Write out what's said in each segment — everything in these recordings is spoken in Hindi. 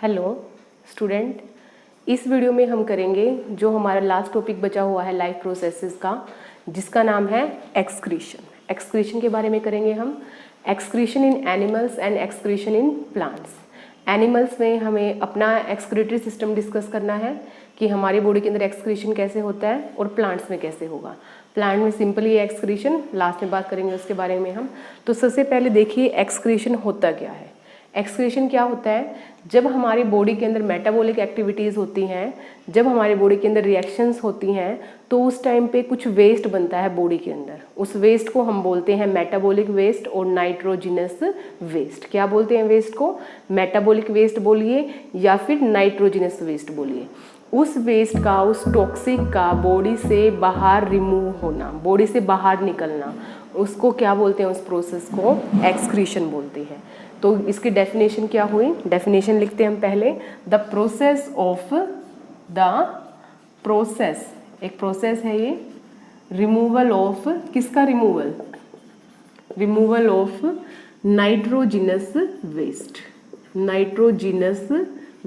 हेलो स्टूडेंट, इस वीडियो में हम करेंगे जो हमारा लास्ट टॉपिक बचा हुआ है लाइफ प्रोसेसेस का, जिसका नाम है एक्सक्रीशन। एक्सक्रीशन के बारे में करेंगे हम। Excretion in animals and excretion in plants. Animals में हमें अपना एक्सक्रीटरी सिस्टम डिस्कस करना है कि हमारी बॉडी के अंदर एक्सक्रीशन कैसे होता है और प्लांट्स में कैसे होगा। प्लांट में सिंपली एक्सक्रीशन, लास्ट में बात करेंगे उसके बारे में हम। तो सबसे पहले देखिए एक्सक्रीशन होता क्या है। एक्सक्रीशन क्या होता है? जब हमारी बॉडी के अंदर मेटाबॉलिक एक्टिविटीज़ होती हैं, जब हमारी बॉडी के अंदर रिएक्शंस होती हैं, तो उस टाइम पे कुछ वेस्ट बनता है बॉडी के अंदर। उस वेस्ट को हम बोलते हैं मेटाबॉलिक वेस्ट और नाइट्रोजिनस वेस्ट। क्या बोलते हैं वेस्ट को? मेटाबॉलिक वेस्ट बोलिए या फिर नाइट्रोजिनस वेस्ट बोलिए। उस वेस्ट का, उस टॉक्सिक का बॉडी से बाहर रिमूव होना, बॉडी से बाहर निकलना, उसको क्या बोलते हैं? उस प्रोसेस को एक्सक्रीशन बोलते हैं। तो इसकी डेफिनेशन क्या हुई? डेफिनेशन लिखते हैं हम पहले। द प्रोसेस ऑफ एक प्रोसेस है ये, रिमूवल ऑफ, किसका removal? Removal of nitrogenous waste. Nitrogenous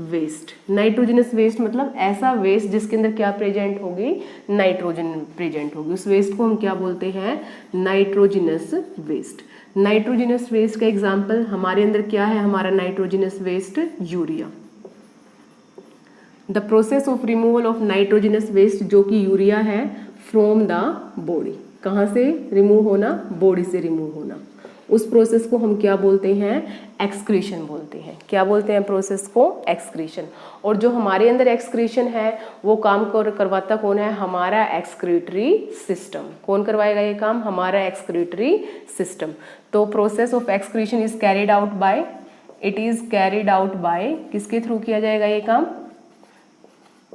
waste, nitrogenous waste मतलब ऐसा वेस्ट जिसके अंदर क्या प्रेजेंट होगी? नाइट्रोजन प्रेजेंट होगी। उस वेस्ट को हम क्या बोलते हैं? Nitrogenous waste. नाइट्रोजिनस वेस्ट का एग्जाम्पल हमारे अंदर क्या है? हमारा nitrogenous waste urea. The process of removal of nitrogenous waste, जो कि यूरिया है, फ्रॉम द बॉडी। कहाँ से रिमूव होना? बॉडी से रिमूव होना। उस प्रोसेस को हम क्या बोलते हैं? एक्सक्रीशन बोलते हैं। क्या बोलते हैं प्रोसेस को? एक्सक्रीशन। और जो हमारे अंदर एक्सक्रीशन है वो काम करवाता कौन है? हमारा एक्सक्रीटरी सिस्टम। कौन करवाएगा ये काम? हमारा एक्सक्रीटरी सिस्टम। तो process of excretion is carried out by, it is carried out by, किसके थ्रू किया जाएगा ये काम?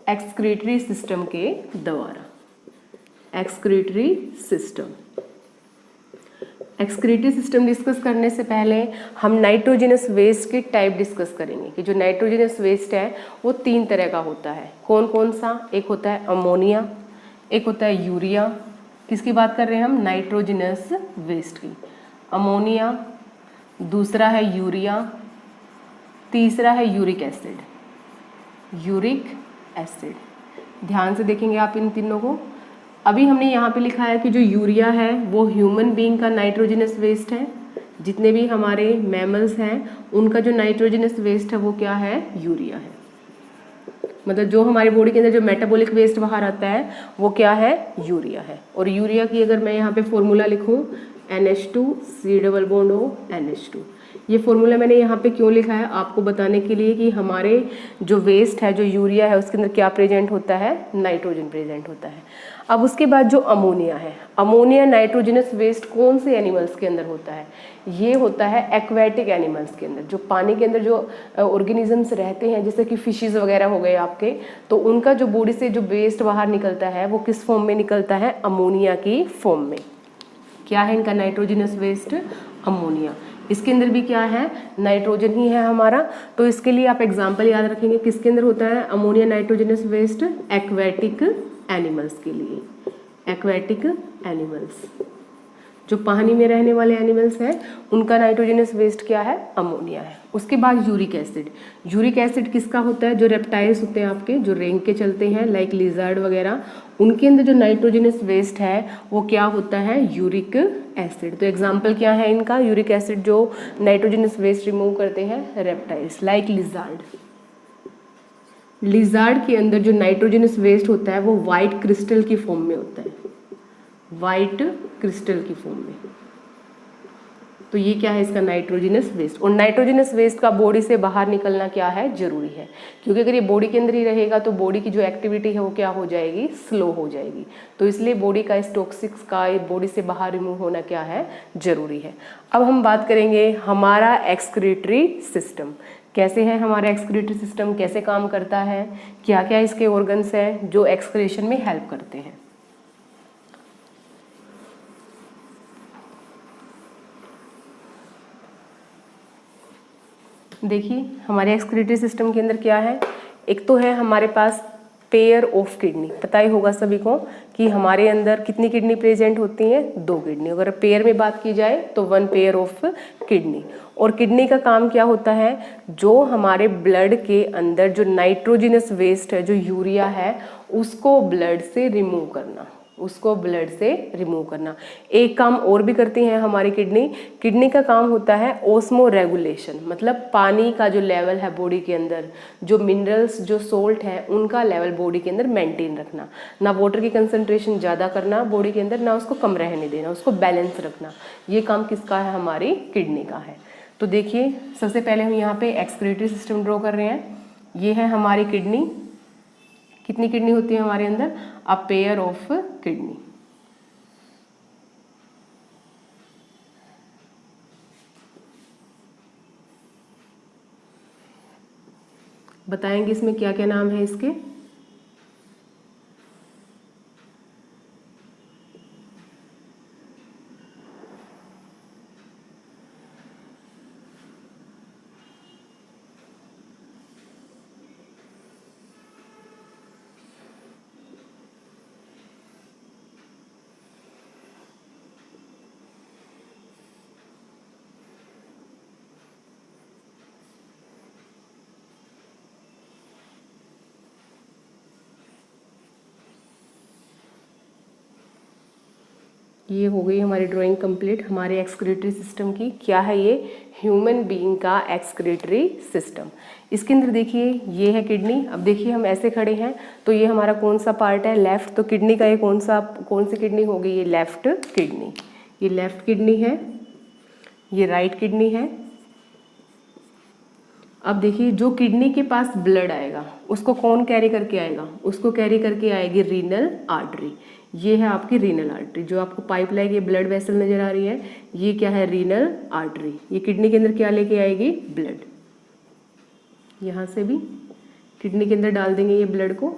एक्सक्रीटरी सिस्टम के द्वारा। Excretory system. Excretory system discuss करने से पहले हम नाइट्रोजिनस वेस्ट के टाइप डिस्कस करेंगे कि जो नाइट्रोजिनस वेस्ट है वो 3 तरह का होता है। कौन कौन सा? एक होता है अमोनिया, एक होता है यूरिया। किसकी बात कर रहे हैं हम? नाइट्रोजिनस वेस्ट की। अमोनिया, दूसरा है यूरिया, तीसरा है यूरिक एसिड। Uric acid. ध्यान से देखेंगे आप इन तीनों को। अभी हमने यहाँ पे लिखा है कि जो यूरिया है वो ह्यूमन बीइंग का नाइट्रोजिनस वेस्ट है। जितने भी हमारे मैमल्स हैं उनका जो नाइट्रोजिनस वेस्ट है वो क्या है? यूरिया है। मतलब जो हमारी बॉडी के अंदर जो मेटाबॉलिक वेस्ट बाहर आता है वो क्या है? यूरिया है। और यूरिया की अगर मैं यहाँ पे फॉर्मूला लिखूँ NH2 CONH2। ये फॉर्मूला मैंने यहाँ पे क्यों लिखा है? आपको बताने के लिए कि हमारे जो वेस्ट है, जो यूरिया है, उसके अंदर क्या प्रेजेंट होता है? नाइट्रोजन प्रेजेंट होता है। अब उसके बाद जो अमोनिया है, अमोनिया नाइट्रोजिनस वेस्ट कौन से एनिमल्स के अंदर होता है? ये होता है एक्वेटिक एनिमल्स के अंदर। जो पानी के अंदर जो ऑर्गेनिजम्स रहते हैं, जैसे कि फिशेज वगैरह हो गए आपके, तो उनका जो बॉडी से जो वेस्ट बाहर निकलता है वो किस फॉर्म में निकलता है? अमोनिया की फॉर्म में। क्या है इनका नाइट्रोजिनस वेस्ट? अमोनिया। इसके अंदर भी क्या है? नाइट्रोजन ही है हमारा। तो इसके लिए आप एग्जाम्पल याद रखेंगे, किसके अंदर होता है ammonia nitrogenous waste? Aquatic animals के लिए। एक्वेटिक एनिमल्स, जो पानी में रहने वाले एनिमल्स हैं, उनका नाइट्रोजनस वेस्ट क्या है? अमोनिया है। उसके बाद यूरिक एसिड। यूरिक एसिड किसका होता है? जो रेप्टाइल्स होते हैं आपके, जो रेंग के चलते हैं, लाइक लिजर्ड वगैरह, उनके अंदर जो नाइट्रोजनस वेस्ट है वो क्या होता है? Uric acid. तो एग्जाम्पल क्या है इनका? यूरिक एसिड जो नाइट्रोजनस वेस्ट रिमूव करते हैं, रेप्टाइल्स लाइक लिजर्ड। लिजर्ड के अंदर जो नाइट्रोजनस वेस्ट होता है वो वाइट क्रिस्टल की फॉर्म में होता है। वाइट क्रिस्टल की फॉर्म में। तो ये क्या है? इसका नाइट्रोजनस वेस्ट। और नाइट्रोजनस वेस्ट का बॉडी से बाहर निकलना क्या है? जरूरी है, क्योंकि अगर ये बॉडी के अंदर ही रहेगा तो बॉडी की जो एक्टिविटी है वो क्या हो जाएगी? स्लो हो जाएगी। तो इसलिए बॉडी का इस टॉक्सिक्स का बॉडी से बाहर रिमूव होना क्या है? जरूरी है। अब हम बात करेंगे हमारा एक्सक्रीटरी सिस्टम। कैसे है हमारा एक्सक्रीटरी सिस्टम? कैसे काम करता है? क्या क्या इसके ऑर्गन्स हैं जो एक्सक्रीशन में हेल्प करते हैं? देखिए हमारे एक्सक्रीटरी सिस्टम के अंदर क्या है? एक तो है हमारे पास पेयर ऑफ किडनी। पता ही होगा सभी को कि हमारे अंदर कितनी किडनी प्रेजेंट होती हैं, 2 किडनी। अगर पेयर में बात की जाए तो 1 पेयर ऑफ किडनी। और किडनी का काम क्या होता है, जो हमारे ब्लड के अंदर जो नाइट्रोजिनस वेस्ट है, जो यूरिया है, उसको ब्लड से रिमूव करना, उसको ब्लड से रिमूव करना। एक काम और भी करती हैं हमारी किडनी। किडनी का काम होता है ओस्मो रेगुलेशन, मतलब पानी का जो लेवल है बॉडी के अंदर, जो मिनरल्स, जो सोल्ट है, उनका लेवल बॉडी के अंदर मेंटेन रखना। ना वाटर की कंसंट्रेशन ज़्यादा करना बॉडी के अंदर, ना उसको कम रहने देना, उसको बैलेंस रखना। ये काम किसका है, हमारी किडनी का है। तो देखिए, सबसे पहले हम यहाँ पे एक्सक्रीटरी सिस्टम ड्रॉ कर रहे हैं। ये है हमारी किडनी। कितनी किडनी होती है हमारे अंदर, अ पेयर ऑफ किडनी। बताएंगे इसमें क्या क्या नाम है इसके। ये हो गई हमारी ड्राइंग कंप्लीट हमारे एक्सक्रीटरी सिस्टम की। क्या है ये, ह्यूमन बीइंग का एक्सक्रीटरी सिस्टम। इसके अंदर देखिए, ये है किडनी। अब देखिए हम ऐसे खड़े हैं तो ये हमारा कौन सा पार्ट है, लेफ्ट। तो किडनी का ये कौन सी किडनी होगी, ये लेफ्ट किडनी। ये लेफ्ट किडनी है, ये राइट किडनी है। अब देखिए, जो किडनी के पास ब्लड आएगा उसको कौन कैरी करके आएगा, उसको कैरी करके आएगी रीनल आर्टरी। ये है आपकी रीनल आर्टरी, जो आपको पाइप लाइक ये ब्लड वेसल नजर आ रही है, ये क्या है, रीनल आर्टरी। ये किडनी के अंदर क्या लेके आएगी, ब्लड। यहाँ से भी किडनी के अंदर डाल देंगे ये ब्लड को।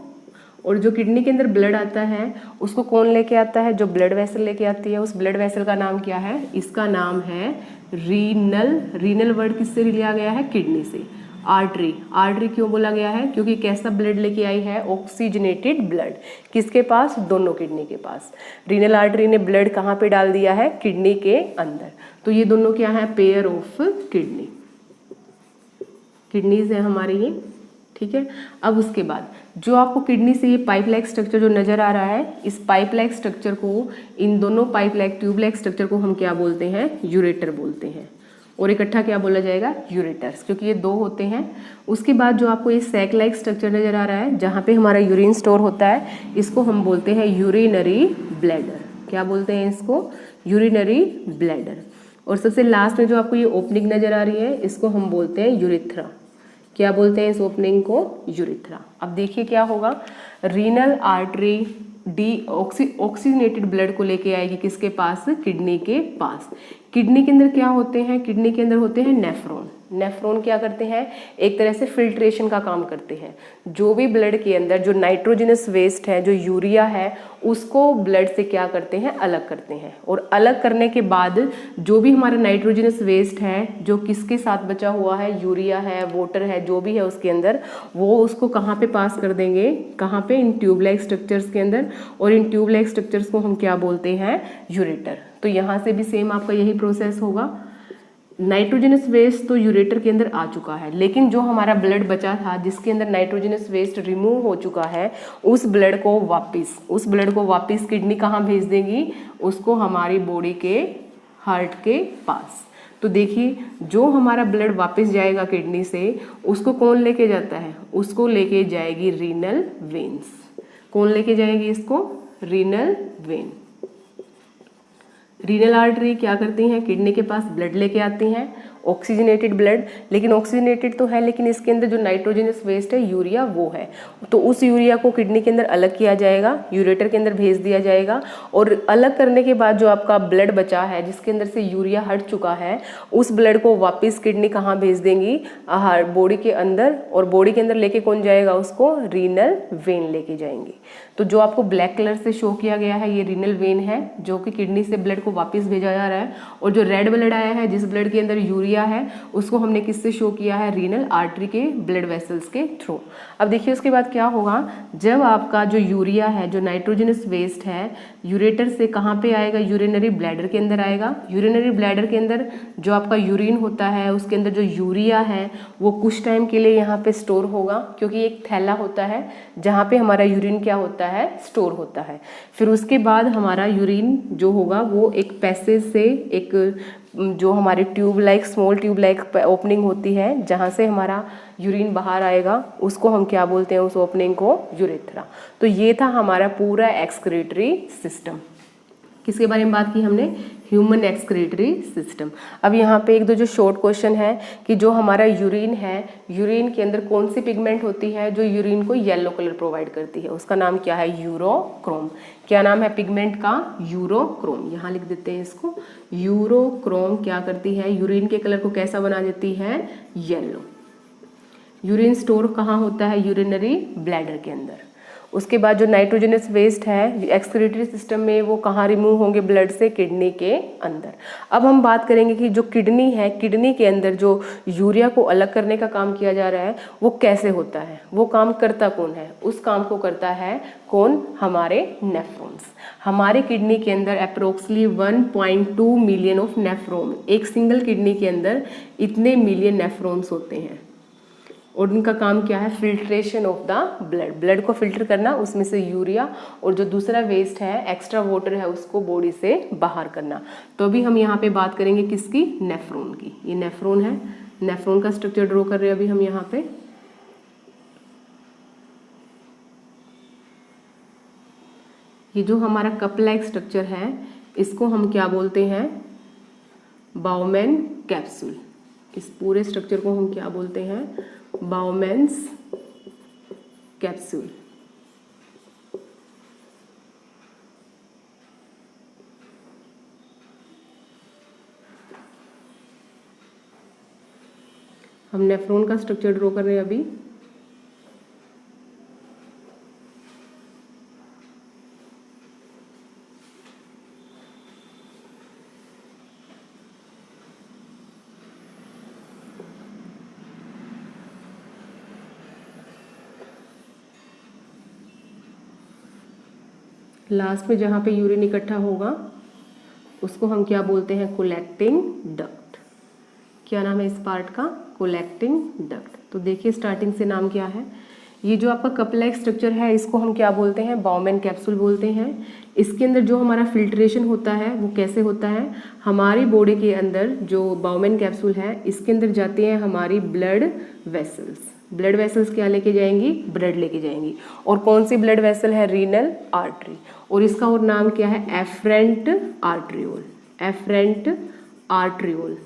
और जो किडनी के अंदर ब्लड आता है उसको कौन लेके आता है, जो ब्लड वेसल लेके आती है। उस ब्लड वेसल का नाम क्या है, इसका नाम है रीनल। रीनल वर्ड किससे लिया गया है, किडनी से। आर्टरी, आर्टरी क्यों बोला गया है, क्योंकि कैसा ब्लड लेके आई है, ऑक्सीजनेटेड ब्लड। किसके पास, दोनों किडनी के पास। रीनल आर्टरी ने ब्लड कहाँ पे डाल दिया है, किडनी के अंदर। तो ये दोनों क्या है, पेयर ऑफ किडनी, किडनीज है हमारी ये, ठीक है। अब उसके बाद जो आपको किडनी से ये पाइप लाइक स्ट्रक्चर जो नजर आ रहा है, इस पाइप लाइक स्ट्रक्चर को, इन दोनों pipe like tube like structure को हम क्या बोलते हैं, यूरेटर बोलते हैं। और इकट्ठा क्या बोला जाएगा, यूरेटर्स, क्योंकि ये 2 होते हैं। उसके बाद जो आपको ये सैक लाइक स्ट्रक्चर नजर आ रहा है, जहाँ पे हमारा यूरिन स्टोर होता है, इसको हम बोलते हैं यूरिनरी ब्लैडर। क्या बोलते हैं इसको, यूरिनरी ब्लैडर। और सबसे लास्ट में जो आपको ये ओपनिंग नजर आ रही है, इसको हम बोलते हैं यूरिथ्रा। क्या बोलते हैं इस ओपनिंग को, यूरिथ्रा। अब देखिए क्या होगा, रीनल आर्टरी ऑक्सीजनेटेड ब्लड को लेके आएगी किसके पास, किडनी के पास। किडनी के अंदर क्या होते हैं, किडनी के अंदर होते हैं नेफ्रॉन। नेफ्रॉन क्या करते हैं, एक तरह से फिल्ट्रेशन का काम करते हैं। जो भी ब्लड के अंदर जो नाइट्रोजनस वेस्ट है, जो यूरिया है, उसको ब्लड से क्या करते हैं, अलग करते हैं। और अलग करने के बाद जो भी हमारा नाइट्रोजनस वेस्ट है, जो किसके साथ बचा हुआ है, यूरिया है, वाटर है, जो भी है उसके अंदर, वो उसको कहाँ पे पास कर देंगे, कहाँ पे, इन ट्यूब लाइक स्ट्रक्चर्स के अंदर। और इन ट्यूब लाइक स्ट्रक्चर्स को हम क्या बोलते हैं, यूरेटर। तो यहाँ से भी सेम आपका यही प्रोसेस होगा। नाइट्रोजनस वेस्ट तो यूरेटर के अंदर आ चुका है, लेकिन जो हमारा ब्लड बचा था जिसके अंदर नाइट्रोजनस वेस्ट रिमूव हो चुका है, उस ब्लड को वापस किडनी कहाँ भेज देगी, उसको हमारी बॉडी के हार्ट के पास। तो देखिए, जो हमारा ब्लड वापस जाएगा किडनी से, उसको कौन लेके जाता है, उसको लेके जाएगी रीनल वेन्स। कौन लेके जाएगी इसको, रीनल वेन। रीनल आर्टरी क्या करती हैं, किडनी के पास ब्लड लेके आती हैं, ऑक्सीजनेटेड ब्लड। लेकिन ऑक्सीजनेटेड तो है, लेकिन इसके अंदर जो नाइट्रोजनस वेस्ट है, यूरिया, वो है। तो उस यूरिया को किडनी के अंदर अलग किया जाएगा, यूरेटर के अंदर भेज दिया जाएगा। और अलग करने के बाद जो आपका ब्लड बचा है, जिसके अंदर से यूरिया हट चुका है, उस ब्लड को वापस किडनी कहाँ भेज देंगी, बॉडी के अंदर। और बॉडी के अंदर लेके कौन जाएगा, उसको रीनल वेन लेके जाएंगे। तो जो आपको ब्लैक कलर से शो किया गया है, ये रीनल वेन है, जो कि किडनी से ब्लड को वापस भेजा जा रहा है। और जो रेड ब्लड आया है, जिस ब्लड के अंदर यूरिया यूरिया है उसको हमने किससे शो किया है, रीनल आर्टरी के ब्लड वेसल्स के थ्रू। अब देखिए उसके बाद क्या होगा, जब आपका जो यूरिया है, जो नाइट्रोजनस वेस्ट है, यूरेटर से कहाँ पे आएगा, यूरिनरी ब्लैडर के अंदर आएगा। यूरिनरी ब्लैडर के अंदर जो आपका यूरिन होता है उसके अंदर जो यूरिया है वो कुछ टाइम के लिए यहाँ पे स्टोर होगा, क्योंकि एक थैला होता है जहाँ पे हमारा यूरिन क्या होता है, स्टोर होता है। फिर उसके बाद हमारा यूरिन जो होगा वो एक पैसेज से, एक जो हमारी tube like, small tube like opening होती है जहाँ से हमारा यूरिन बाहर आएगा, उसको हम क्या बोलते हैं, उस ओपनिंग को यूरेथ्रा। तो ये था हमारा पूरा एक्सक्रीटरी सिस्टम। किसके बारे में बात की हमने, ह्यूमन एक्सक्रीटरी सिस्टम। अब यहाँ पे एक दो जो शॉर्ट क्वेश्चन है कि जो हमारा यूरिन है, यूरिन के अंदर कौन सी पिगमेंट होती है जो यूरिन को येलो कलर प्रोवाइड करती है, उसका नाम क्या है, यूरोक्रोम। क्या नाम है पिगमेंट का, यूरोक्रोम। यहाँ लिख देते हैं इसको, यूरोक्रोम क्या करती है, यूरिन के कलर को कैसा बना देती है, येलो। यूरिन स्टोर कहाँ होता है, यूरिनरी ब्लैडर के अंदर। उसके बाद जो नाइट्रोजनस वेस्ट है एक्सक्रीटरी सिस्टम में, वो कहाँ रिमूव होंगे, ब्लड से, किडनी के अंदर। अब हम बात करेंगे कि जो किडनी है, किडनी के अंदर जो यूरिया को अलग करने का काम किया जा रहा है वो कैसे होता है, वो काम करता कौन है, उस काम को करता है कौन, हमारे नेफ्रॉन्स। हमारे किडनी के अंदर अप्रोक्सीमेटली 1.2 मिलियन ऑफ नेफ्रॉन, एक सिंगल किडनी के अंदर इतने मिलियन नेफ्रॉन्स होते हैं, और उनका काम क्या है, filtration of the blood, blood को फिल्टर करना, उसमें से यूरिया और जो दूसरा वेस्ट है, एक्स्ट्रा वाटर है, उसको बॉडी से बाहर करना। तो अभी हम यहाँ पे बात करेंगे किसकी, नेफ्रॉन की। ये नेफ्रॉन है, नेफ्रॉन का स्ट्रक्चर ड्रॉ कर रहे हैं अभी हम यहाँ पे। ये जो हमारा कप लाइक स्ट्रक्चर है इसको हम क्या बोलते हैं, बाउमैन कैप्सूल। इस पूरे स्ट्रक्चर को हम क्या बोलते हैं, बाउमैन्स कैप्सूल। हम नेफ्रॉन का स्ट्रक्चर ड्रॉ कर रहे हैं अभी। लास्ट में जहाँ पे यूरिन इकट्ठा होगा उसको हम क्या बोलते हैं, कलेक्टिंग डक्ट। क्या नाम है इस पार्ट का, कलेक्टिंग डक्ट। तो देखिए स्टार्टिंग से नाम क्या है, ये जो आपका कप लाइक स्ट्रक्चर है इसको हम क्या बोलते हैं, बाउमैन कैप्सूल बोलते हैं। इसके अंदर जो हमारा फिल्ट्रेशन होता है वो कैसे होता है, हमारी बॉडी के अंदर जो बाउमैन कैप्सूल है इसके अंदर जाती हैं हमारी ब्लड वेसल्स। ब्लड वेसल्स क्या लेके जाएंगी, ब्लड लेके जाएंगी। और कौन सी ब्लड वेसल है, रीनल आर्टरी। और इसका और नाम क्या है, एफरेंट आर्ट्रियोल, एफरेंट आर्ट्रियोल,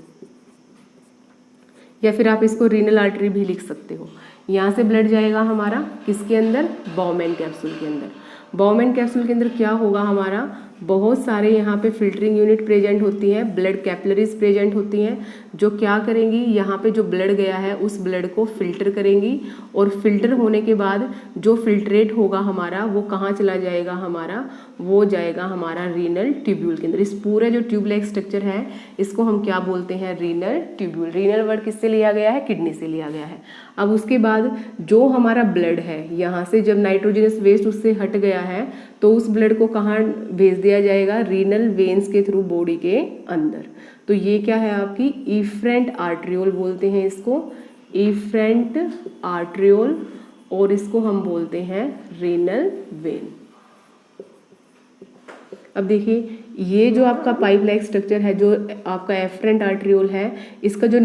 या फिर आप इसको रीनल आर्टरी भी लिख सकते हो। यहाँ से ब्लड जाएगा हमारा किसके अंदर, बाउमैन कैप्सूल के अंदर। बाउमैन कैप्सूल के अंदर क्या होगा, हमारा बहुत सारे यहाँ पे फिल्टरिंग यूनिट प्रेजेंट होती हैं, ब्लड कैपिलरीज प्रेजेंट होती हैं, जो क्या करेंगी, यहाँ पे जो ब्लड गया है उस ब्लड को फिल्टर करेंगी। और फिल्टर होने के बाद जो फिल्ट्रेट होगा हमारा वो कहाँ चला जाएगा, हमारा वो जाएगा हमारा रीनल ट्यूब्यूल के अंदर। इस पूरे जो ट्यूब लाइक स्ट्रक्चर है इसको हम क्या बोलते हैं, रीनल ट्यूब्यूल। रीनल वर्ड किससे लिया गया है, किडनी से लिया गया है। अब उसके बाद जो हमारा ब्लड है, यहाँ से जब नाइट्रोजनस वेस्ट उससे हट गया है तो उस ब्लड को कहाँ भेज दिया जाएगा, रीनल वेन्स के थ्रू बॉडी के अंदर। तो ये क्या है आपकी इफरेंट आर्ट्रियोल बोलते हैं इसको, इफरेंट आर्ट्रियोल, और इसको हम बोलते हैं रीनल वेन। अब देखिए ये जो आपका पाइप लाइक स्ट्रक्चर है, जो आपका एफरेंट आर्ट्रियोल है, इसका जो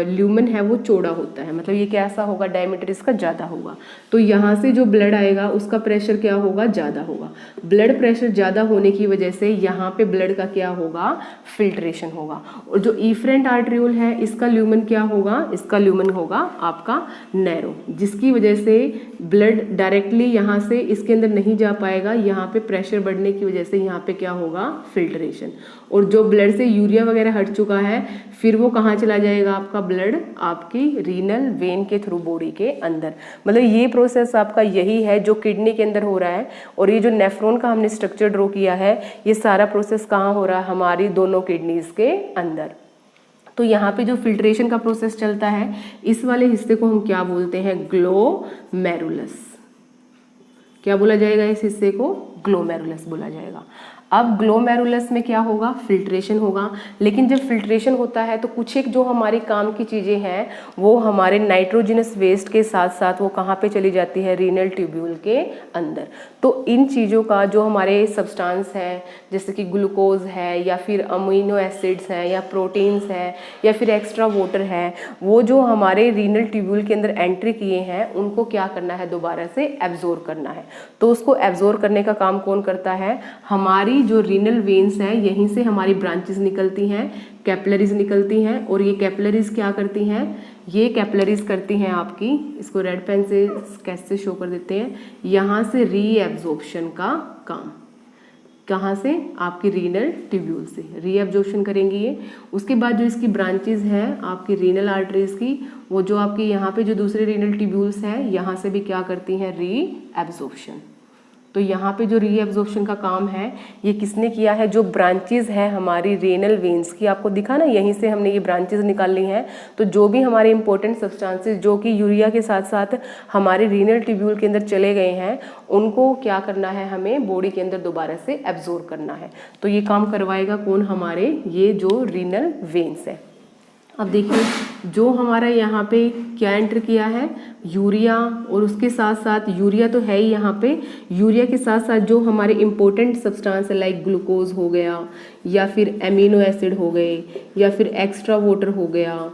ल्यूमन है वो चौड़ा होता है, मतलब ये कैसा होगा, डायमीटर इसका ज़्यादा होगा। तो यहाँ से जो ब्लड आएगा उसका प्रेशर क्या होगा, ज़्यादा होगा। ब्लड प्रेशर ज़्यादा होने की वजह से यहाँ पे ब्लड का क्या होगा, फिल्ट्रेशन होगा। और जो इफरेंट आर्ट्रियोल है इसका ल्यूमन क्या होगा, इसका ल्यूमन होगा आपका नैरो, जिसकी वजह से ब्लड डायरेक्टली यहाँ से इसके अंदर नहीं जा पाएगा। यहाँ पे प्रेशर बढ़ने की वजह से यहाँ पे क्या होगा, फिल्ट्रेशन। और जो ब्लड से यूरिया वगैरह हट चुका है फिर वो कहाँ चला जाएगा, आपका ब्लड आपकी रीनल वेन के थ्रू बॉडी के अंदर। मतलब ये प्रोसेस आपका यही है जो किडनी के अंदर हो रहा है। और ये जो नेफ्रॉन का हमने स्ट्रक्चर ड्रॉ किया है ये सारा प्रोसेस कहाँ हो रहा है, हमारी दोनों किडनीज के अंदर। तो यहाँ पे जो फिल्ट्रेशन का प्रोसेस चलता है, इस वाले हिस्से को हम क्या बोलते हैं, ग्लोमेरुलस। क्या बोला जाएगा इस हिस्से को, ग्लोमेरुलस बोला जाएगा। अब ग्लोमेरुलस में क्या होगा, फिल्ट्रेशन होगा। लेकिन जब फिल्ट्रेशन होता है तो कुछ एक जो हमारी काम की चीज़ें हैं वो हमारे नाइट्रोजनस वेस्ट के साथ साथ वो कहाँ पे चली जाती है, रीनल ट्यूब्यूल के अंदर। तो इन चीज़ों का जो हमारे सब्सटेंस हैं जैसे कि ग्लूकोज है या फिर अमीनो एसिड्स हैं या प्रोटीन्स हैं या फिर एक्स्ट्रा वाटर है, वो जो हमारे रीनल ट्यूब्यूल के अंदर एंट्री किए हैं उनको क्या करना है, दोबारा से एब्जॉर्ब करना है। तो उसको एब्जॉर्ब करने का काम कौन करता है, हमारी जो रीनल वेन्स है, यहीं से हमारी ब्रांचेस निकलती हैं, कैपिलरीज निकलती हैं। और ये कैपिलरीज क्या करती हैं, ये कैपिलरीज करती हैं आपकी, इसको रेड पेन से कैसे शो कर देते हैं, यहाँ से रीएब्जॉर्प्शन का काम। कहाँ से, आपकी रीनल ट्यूब्यूल से रीएब्जॉर्प्शन करेंगी ये। उसके बाद जो इसकी ब्रांचेस हैं आपकी रीनल आर्टरीज की, वो जो आपकी यहाँ पे जो दूसरे रीनल ट्यूब्यूल्स हैं यहाँ से भी क्या करती हैं, रीएब्जॉर्प्शन। तो यहाँ पे जो रीएब्जॉर्प्शन का काम है ये किसने किया है, जो ब्रांचेस है हमारी रेनल वेन्स की, आपको दिखा ना यहीं से हमने ये ब्रांचेस निकाली हैं। तो जो भी हमारे इंपॉर्टेंट सब्सटेंसेस जो कि यूरिया के साथ साथ हमारे रीनल ट्यूब्यूल के अंदर चले गए हैं उनको क्या करना है, हमें बॉडी के अंदर दोबारा से एब्जॉर्ब करना है। तो ये काम करवाएगा कौन, हमारे ये जो रीनल वेन्स है। अब देखिए जो हमारा यहाँ पे क्या एंटर किया है, यूरिया, और उसके साथ साथ यूरिया तो है ही यहाँ पे, यूरिया के साथ साथ जो हमारे इंपॉर्टेंट सब्सटेंस है लाइक ग्लूकोज हो गया या फिर एमिनो एसिड हो गए या फिर एक्स्ट्रा वाटर हो गया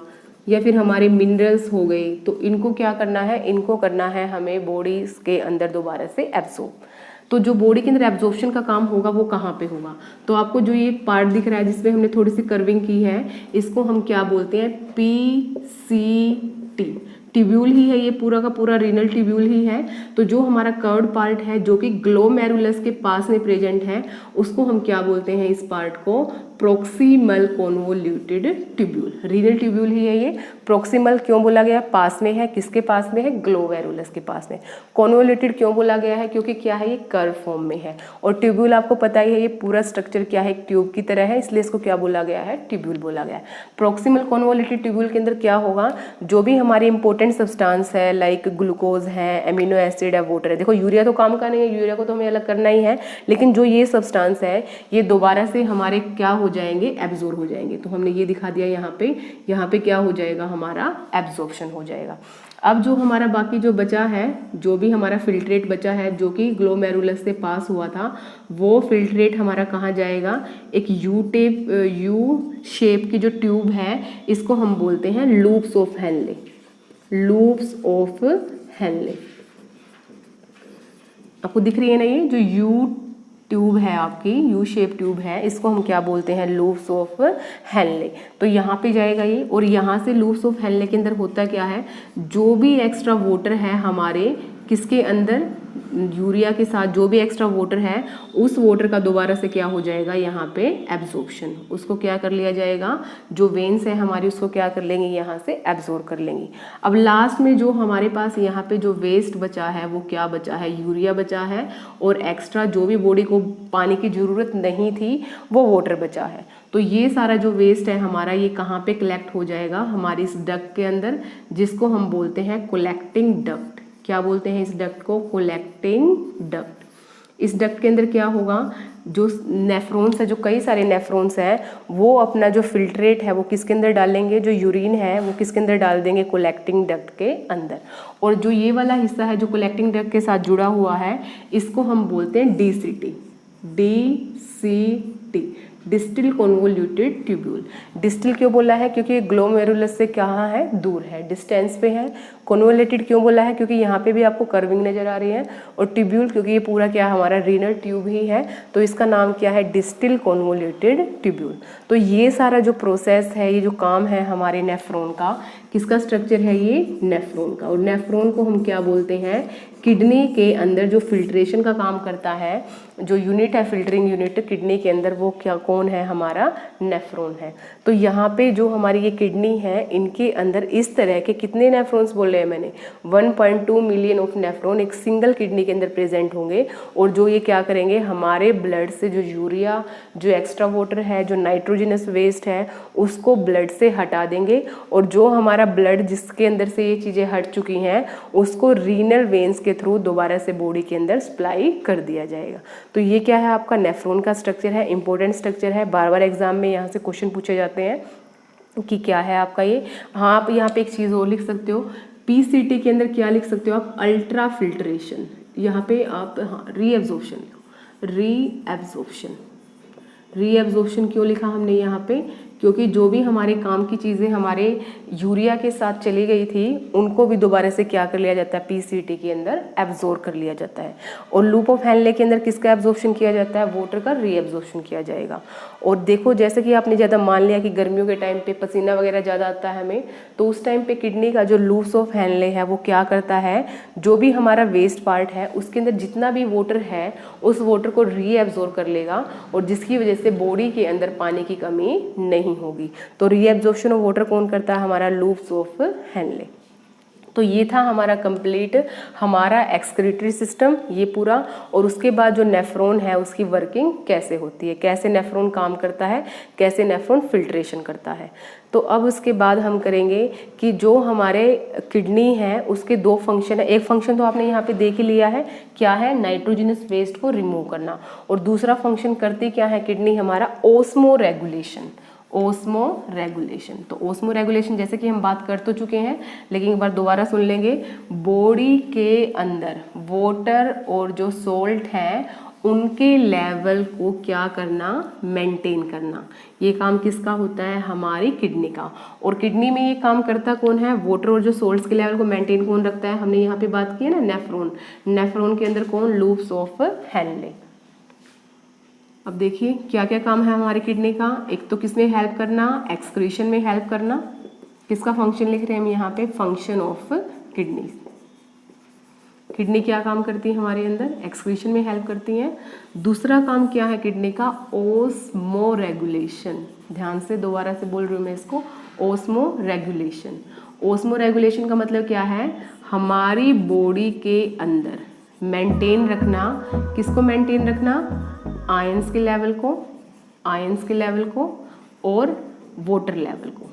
या फिर हमारे मिनरल्स हो गए, तो इनको क्या करना है, इनको करना है हमें बॉडी के अंदर दोबारा से एब्जॉर्ब। तो जो बॉडी के अंदर एब्जॉर्प्शन का काम होगा वो कहाँ पे होगा, तो आपको जो ये पार्ट दिख रहा है जिसमें हमने थोड़ी सी कर्विंग की है, इसको हम क्या बोलते हैं, PCT। ट्यूब्यूल ही है ये, पूरा का पूरा रीनल ट्यूब्यूल ही है। तो जो हमारा कर्व्ड पार्ट है जो कि ग्लोमेरुलस के पास में प्रेजेंट है उसको हम क्या बोलते हैं, इस पार्ट को proximal convoluted tubule. Renal tubule ही है ये। प्रोक्सिमल क्यों बोला गया, पास में है, किसके पास में है, ग्लोमेरुलस के पास में। कॉन्वोल्यूटेड क्यों बोला गया है, क्योंकि क्या है, ये कर्व फॉर्म में है। और ट्यूब्यूल आपको पता ही है ये पूरा स्ट्रक्चर क्या है, एक ट्यूब की तरह है, इसलिए इसको क्या बोला गया है, ट्यूब्यूल बोला गया है। प्रोक्सिमल कॉन्वोल्यूटेड ट्यूब्यूल के अंदर क्या होगा, जो भी हमारे इंपॉर्टेंट सब्सटेंस है लाइक ग्लूकोज है, एमिनो एसिड है, वाटर है। देखो यूरिया तो काम का नहीं है, यूरिया को तो हमें अलग करना ही है, लेकिन जो ये सब्सटेंस है ये दोबारा से हमारे क्या हो जाएंगे, एब्जॉर्ब हो जाएंगे। तो हमने ये दिखा दिया यहाँ पे क्या हो जाएगा, हमारा एब्जॉर्प्शन हो जाएगा। अब जो हमारा बाकी जो बचा है, जो भी हमारा फिल्ट्रेट बचा है जो कि ग्लोमेरुलस से पास हुआ था, वो फिल्ट्रेट हमारा कहाँ जाएगा, एक यू शेप की जो ट्यूब है इसको हम बोलते हैं loops of Henle. Loops of Henle आपको दिख रही है ना, ये जो यू ट्यूब है आपकी, यू शेप ट्यूब है, इसको हम क्या बोलते हैं, लूप्स ऑफ हेनले। तो यहाँ पे जाएगा ये, और यहाँ से लूप्स ऑफ हेनले के अंदर होता क्या है, जो भी एक्स्ट्रा वाटर है हमारे किसके अंदर, यूरिया के साथ जो भी एक्स्ट्रा वाटर है उस वाटर का दोबारा से क्या हो जाएगा, यहाँ पे एब्जॉर्प्शन। उसको क्या कर लिया जाएगा, जो वेन्स है हमारी उसको क्या कर लेंगे, यहाँ से एब्जॉर्ब कर लेंगे। अब लास्ट में जो हमारे पास यहाँ पे जो वेस्ट बचा है वो क्या बचा है, यूरिया बचा है, और एक्स्ट्रा जो भी बॉडी को पानी की ज़रूरत नहीं थी वो वाटर बचा है। तो ये सारा जो वेस्ट है हमारा ये कहाँ पे कलेक्ट हो जाएगा, हमारी इस डक्ट के अंदर, जिसको हम बोलते हैं कलेक्टिंग डक्ट। क्या बोलते हैं इस डक्ट को, कलेक्टिंग डक्ट। इस डक्ट के अंदर क्या होगा, जो नेफ्रॉन्स है, जो कई सारे नेफ्रॉन्स हैं, वो अपना जो फिल्ट्रेट है वो किसके अंदर डालेंगे, जो यूरिन है वो किसके अंदर डाल देंगे, कलेक्टिंग डक्ट के अंदर। और जो ये वाला हिस्सा है जो कलेक्टिंग डक्ट के साथ जुड़ा हुआ है इसको हम बोलते हैं DCT। DCT, distil convoluted tubule. Distil क्यों बोला है, क्योंकि ग्लोमेरुलस से कहाँ है, दूर है, डिस्टेंस पे है। कॉन्वोल्यूटेड क्यों बोला है, क्योंकि यहाँ पे भी आपको कर्विंग नजर आ रही है। और ट्यूब्यूल क्योंकि ये पूरा क्या हमारा रीनल ट्यूब ही है, तो इसका नाम क्या है, डिस्टिल कॉन्वोल्यूटेड ट्यूब्यूल। तो ये सारा जो प्रोसेस है, ये जो काम है हमारे नेफ्रॉन का, किसका स्ट्रक्चर है ये, नेफ्रॉन का। और नेफ्रॉन को हम क्या बोलते हैं, किडनी के अंदर जो फिल्ट्रेशन का काम करता है, जो यूनिट है, फिल्टरिंग यूनिट किडनी के अंदर, वो क्या कौन है, हमारा नेफ्रॉन है। तो यहाँ पे जो हमारी ये किडनी है इनके अंदर इस तरह के कितने नेफ्रॉन्स बोल रहे हैं बोले मैंने 1.2 मिलियन ऑफ नेफ्रॉन एक सिंगल किडनी के अंदर प्रेजेंट होंगे, और जो ये क्या करेंगे, हमारे ब्लड से जो यूरिया, जो एक्स्ट्रा वाटर है, जो नाइट्रोजनस वेस्ट है, उसको ब्लड से हटा देंगे, और जो हमारा ब्लड जिसके अंदर से ये चीज़ें हट चुकी हैं उसको रीनल वेन्स के थ्रू दोबारा से बॉडी के अंदर सप्लाई कर दिया जाएगा। तो ये क्या है, आपका नेफ्रॉन का स्ट्रक्चर है, इंपॉर्टेंट स्ट्रक्चर है, बार बार एग्जाम में यहाँ से क्वेश्चन पूछे जाते हैं कि क्या है आपका ये। हाँ, आप यहाँ पे एक चीज़ और लिख सकते हो, पीसीटी के अंदर क्या लिख सकते हो आप, अल्ट्रा फिल्ट्रेशन। यहाँ पे आप हाँ रीएब्जॉर्प्शन, रीएब्जॉर्प्शन क्यों लिखा हमने यहाँ पे, क्योंकि जो भी हमारे काम की चीज़ें हमारे यूरिया के साथ चली गई थी उनको भी दोबारा से क्या कर लिया जाता है, पीसीटी के अंदर एब्जॉर्ब कर लिया जाता है। और लूप ऑफ हेनले के अंदर किसका एब्जॉर्प्शन किया जाता है, वाटर का रीएब्जॉर्प्शन किया जाएगा। और देखो जैसे कि आपने ज़्यादा मान लिया कि गर्मियों के टाइम पे पसीना वगैरह ज़्यादा आता है हमें, तो उस टाइम पे किडनी का जो लूप ऑफ हेनले है वो क्या करता है, जो भी हमारा वेस्ट पार्ट है उसके अंदर जितना भी वाटर है उस वाटर को रीएब्जॉर्ब कर लेगा, और जिसकी वजह से बॉडी के अंदर पानी की कमी नहीं होगी। तो रीएब्जॉर्प्शन ऑफ वाटर कौन करता है, हमारा लूप्स ऑफ हेनले। तो ये था हमारा कंप्लीट हमारा एक्सक्रीटरी सिस्टम ये पूरा, और उसके बाद जो नेफ्रॉन है उसकी वर्किंग कैसे होती है, कैसे नेफ्रॉन काम करता है, कैसे नेफ्रॉन फिल्ट्रेशन करता है। तो अब उसके बाद हम करेंगे कि जो हमारे किडनी है उसके दो फंक्शन है। एक फंक्शन तो आपने यहाँ पे देख ही लिया है, क्या है, नाइट्रोजनस वेस्ट को रिमूव करना, और दूसरा फंक्शन करती क्या है किडनी, हमारा ओस्मो रेगुलेशन। तो ओस्मो रेगुलेशन जैसे कि हम बात कर तो चुके हैं, लेकिन एक बार दोबारा सुन लेंगे। बॉडी के अंदर वाटर और जो सोल्ट है उनके लेवल को क्या करना, मेंटेन करना। ये काम किसका होता है, हमारी किडनी का। और किडनी में ये काम करता कौन है, वाटर और जो सोल्ट्स के लेवल को मेंटेन कौन रखता है, हमने यहाँ पे बात की है ना, नेफ्रॉन के अंदर कौन, लूप्स ऑफ हेनले। अब देखिए क्या क्या काम है हमारी किडनी का। एक तो किसमें हेल्प करना, एक्सक्रीशन में हेल्प करना। किसका फंक्शन लिख रहे हैं हम यहाँ पे, फंक्शन ऑफ किडनी। किडनी क्या काम करती है हमारे अंदर, एक्सक्रीशन में हेल्प करती हैं। दूसरा काम क्या है किडनी का, ओस्मो रेगुलेशन। ध्यान से दोबारा से बोल रही हूँ मैं इसको, ओस्मो रेगुलेशन। ओस्मो रेगुलेशन का मतलब क्या है, हमारी बॉडी के अंदर मेंटेन रखना, किसको मेंटेन रखना, आयंस के लेवल को और वाटर लेवल को।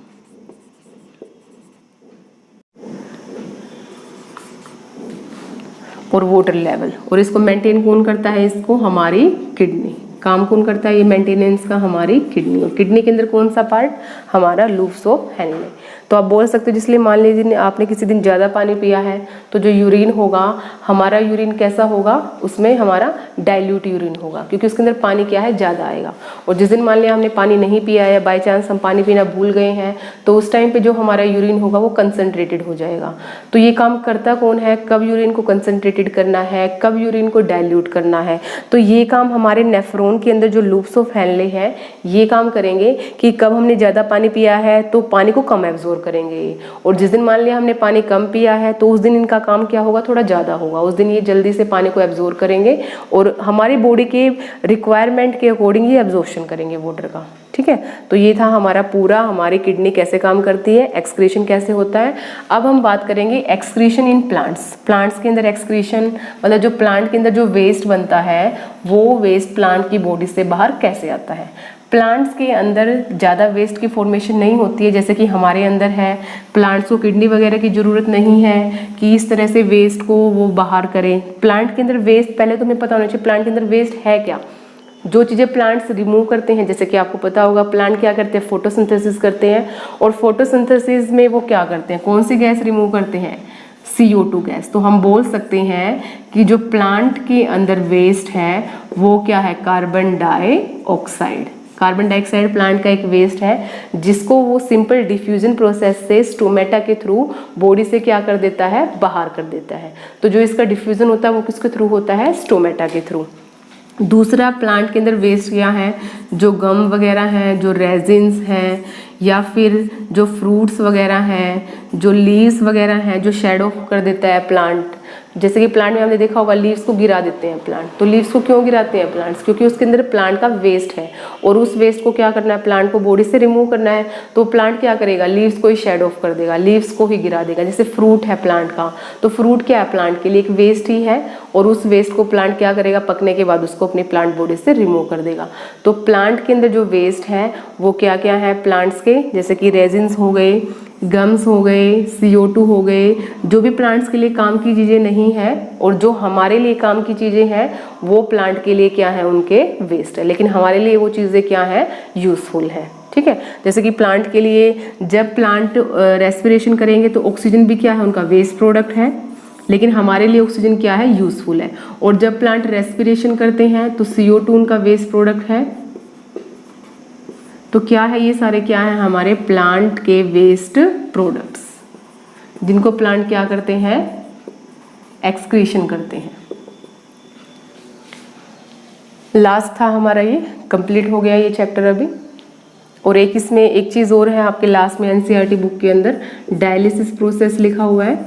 और वाटर लेवल, और इसको मेंटेन कौन करता है, इसको हमारी किडनी। काम कौन करता है ये मेंटेनेंस का, हमारी किडनी। और किडनी के अंदर कौन सा पार्ट, हमारा लूप्स ऑफ हेनले। तो आप बोल सकते हो, जिसलिए मान लीजिए आपने किसी दिन ज़्यादा पानी पिया है तो जो यूरिन होगा, हमारा यूरिन कैसा होगा, उसमें हमारा डाइल्यूट यूरिन होगा, क्योंकि उसके अंदर पानी क्या है, ज़्यादा आएगा। और जिस दिन मान लिया हमने पानी नहीं पिया है, बाई चांस हम पानी पीना भूल गए हैं, तो उस टाइम पे जो हमारा यूरिन होगा वो कंसनट्रेटेड हो जाएगा। तो ये काम करता कौन है, कब यूरिन को कंसनट्रेटेड करना है, कब यूरिन को डाइल्यूट करना है। तो ये काम हमारे नेफ्रॉन के अंदर जो लूप्स ऑफ हेनले है ये काम करेंगे कि कब हमने ज़्यादा पानी पिया है तो पानी को कम एब्जॉर्ब करेंगे, और जिस दिन मान लिया हमने पानी कम पिया है तो उस दिन इनका काम क्या होगा, थोड़ा ज़्यादा होगा। उस दिन ये जल्दी से पानी को एब्जॉर्ब करेंगे और हमारी बॉडी के रिक्वायरमेंट के अकॉर्डिंग ये एब्जॉर्प्शन करेंगे वाटर का। ठीक है, तो ये था हमारा पूरा, हमारी किडनी कैसे काम करती है, एक्सक्रीशन कैसे होता है। अब हम बात करेंगे एक्सक्रीशन इन प्लांट्स। प्लांट्स के अंदर एक्सक्रीशन मतलब जो प्लांट के अंदर जो वेस्ट बनता है वो वेस्ट प्लांट की बॉडी से बाहर कैसे आता है। प्लांट्स के अंदर ज़्यादा वेस्ट की फॉर्मेशन नहीं होती है जैसे कि हमारे अंदर है। प्लांट्स को किडनी वगैरह की ज़रूरत नहीं है कि इस तरह से वेस्ट को वो बाहर करें। प्लांट के अंदर वेस्ट, पहले तुम्हें पता होना चाहिए प्लांट के अंदर वेस्ट है क्या। जो चीज़ें प्लांट्स रिमूव करते हैं, जैसे कि आपको पता होगा प्लांट क्या करते हैं, फोटोसिंथेसिस करते हैं, और फोटोसिंथेसिस में वो क्या करते हैं, कौन सी गैस रिमूव करते हैं, CO2 गैस। तो हम बोल सकते हैं कि जो प्लांट के अंदर वेस्ट है वो क्या है, carbon dioxide. Carbon dioxide plant का एक वेस्ट है जिसको वो सिंपल डिफ्यूजन प्रोसेस से स्टोमेटा के थ्रू बॉडी से क्या कर देता है, बाहर कर देता है। तो जो इसका डिफ्यूजन होता है वो किसके थ्रू होता है, स्टोमेटा के थ्रू। दूसरा प्लांट के अंदर वेस्ट क्या है, जो गम वगैरह हैं, जो रेजिन्स हैं, या फिर जो फ्रूट्स वगैरह हैं, जो लीव्स वगैरह हैं, जो शेड ऑफ कर देता है प्लांट, जैसे कि प्लांट में हमने देखा होगा लीव्स को गिरा देते हैं प्लांट, तो लीव्स को क्यों गिराते हैं प्लांट्स? क्योंकि उसके अंदर प्लांट का वेस्ट है और उस वेस्ट को क्या करना है, प्लांट को बॉडी से रिमूव करना है। तो प्लांट क्या करेगा, लीव्स को ही शेड ऑफ कर देगा, लीव्स को ही गिरा देगा। जैसे फ्रूट है प्लांट का, तो फ्रूट क्या है, प्लांट के लिए एक वेस्ट ही है और उस वेस्ट को प्लांट क्या करेगा, पकने के बाद उसको अपनी प्लांट बॉडी से रिमूव कर देगा। तो प्लांट के अंदर जो वेस्ट है वो क्या क्या है प्लांट्स के, जैसे कि रेजिन्स हो गए, गम्स हो गए, CO2 हो गए, जो भी प्लांट्स के लिए काम की चीज़ें नहीं है और जो हमारे लिए काम की चीज़ें हैं वो प्लांट के लिए क्या है, उनके वेस्ट है, लेकिन हमारे लिए वो चीज़ें क्या है, यूज़फुल है। ठीक है, जैसे कि प्लांट के लिए जब प्लांट रेस्पिरेशन करेंगे तो ऑक्सीजन भी क्या है, उनका वेस्ट प्रोडक्ट है, लेकिन हमारे लिए ऑक्सीजन क्या है, यूज़फुल है। और जब प्लांट रेस्पिरेशन करते हैं तो CO2 उनका वेस्ट प्रोडक्ट है। तो क्या है, ये सारे क्या है, हमारे प्लांट के वेस्ट प्रोडक्ट्स, जिनको प्लांट क्या करते हैं, एक्सक्रीशन करते हैं। लास्ट था हमारा, ये कंप्लीट हो गया ये चैप्टर अभी। और एक इसमें एक चीज़ और है आपके लास्ट में NCERT बुक के अंदर, डायलिसिस प्रोसेस लिखा हुआ है।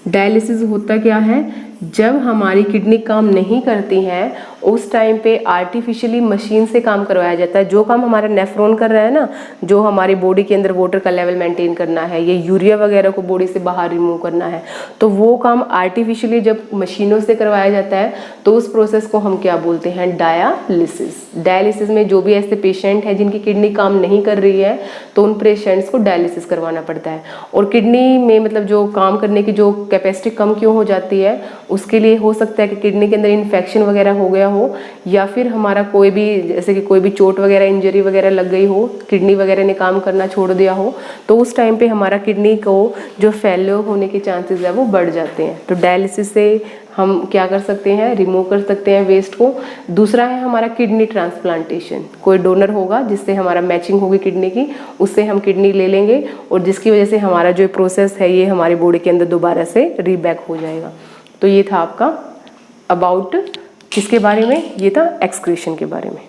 डायलिसिस होता क्या है, जब हमारी किडनी काम नहीं करती हैं उस टाइम पे आर्टिफिशियली मशीन से काम करवाया जाता है। जो काम हमारा नेफ्रॉन कर रहा है ना, जो हमारी बॉडी के अंदर वाटर का लेवल मेंटेन करना है, ये यूरिया वगैरह को बॉडी से बाहर रिमूव करना है, तो वो काम आर्टिफिशियली जब मशीनों से करवाया जाता है तो उस प्रोसेस को हम क्या बोलते हैं, डायलिसिस। डायलिसिस में जो भी ऐसे पेशेंट हैं जिनकी किडनी काम नहीं कर रही है तो उन पेशेंट्स को डायलिसिस करवाना पड़ता है। और किडनी में मतलब जो काम करने की जो कैपेसिटी कम क्यों हो जाती है, उसके लिए हो सकता है कि किडनी के अंदर इन्फेक्शन वगैरह हो गया हो, या फिर हमारा कोई भी जैसे कि कोई भी चोट वगैरह, इंजरी वगैरह लग गई हो, किडनी वगैरह ने काम करना छोड़ दिया हो, तो उस टाइम पे हमारा किडनी को जो फेल्योर होने के चांसेस है वो बढ़ जाते हैं। तो डायलिसिस से हम क्या कर सकते हैं, रिमूव कर सकते हैं वेस्ट को। दूसरा है हमारा किडनी ट्रांसप्लांटेशन। कोई डोनर होगा जिससे हमारा मैचिंग होगी किडनी की, उससे हम किडनी ले लेंगे और जिसकी वजह से हमारा जो प्रोसेस है ये हमारी बॉडी के अंदर दोबारा से रीबैक हो जाएगा। तो ये था आपका अबाउट किसके बारे में, ये था एक्सक्रीशन के बारे में।